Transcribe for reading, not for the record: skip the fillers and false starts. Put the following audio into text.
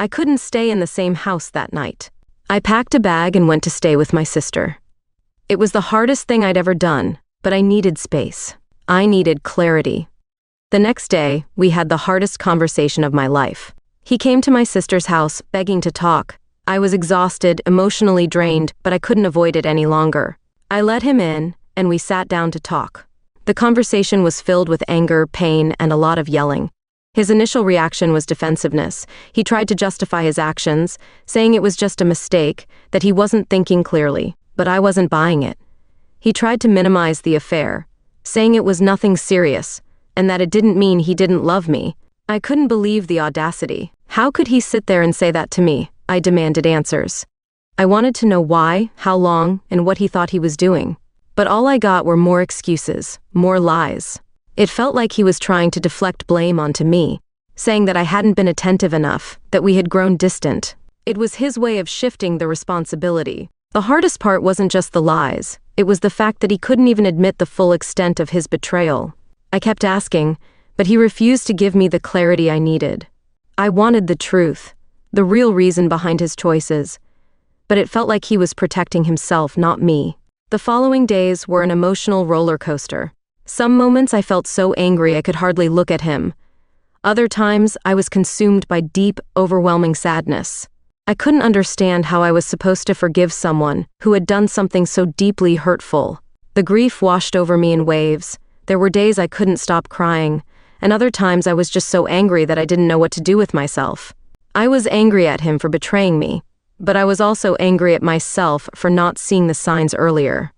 I couldn't stay in the same house that night. I packed a bag and went to stay with my sister. It was the hardest thing I'd ever done, but I needed space. I needed clarity. The next day, we had the hardest conversation of my life. He came to my sister's house, begging to talk. I was exhausted, emotionally drained, but I couldn't avoid it any longer. I let him in, and we sat down to talk. The conversation was filled with anger, pain, and a lot of yelling. His initial reaction was defensiveness. He tried to justify his actions, saying it was just a mistake, that he wasn't thinking clearly, but I wasn't buying it. He tried to minimize the affair, saying it was nothing serious, and that it didn't mean he didn't love me. I couldn't believe the audacity. How could he sit there and say that to me? I demanded answers. I wanted to know why, how long, and what he thought he was doing. But all I got were more excuses, more lies. It felt like he was trying to deflect blame onto me, saying that I hadn't been attentive enough, that we had grown distant. It was his way of shifting the responsibility. The hardest part wasn't just the lies, it was the fact that he couldn't even admit the full extent of his betrayal. I kept asking, but he refused to give me the clarity I needed. I wanted the truth, the real reason behind his choices, but it felt like he was protecting himself, not me. The following days were an emotional roller coaster. Some moments I felt so angry I could hardly look at him. Other times I was consumed by deep, overwhelming sadness. I couldn't understand how I was supposed to forgive someone who had done something so deeply hurtful. The grief washed over me in waves. There were days I couldn't stop crying, and other times I was just so angry that I didn't know what to do with myself. I was angry at him for betraying me, but I was also angry at myself for not seeing the signs earlier.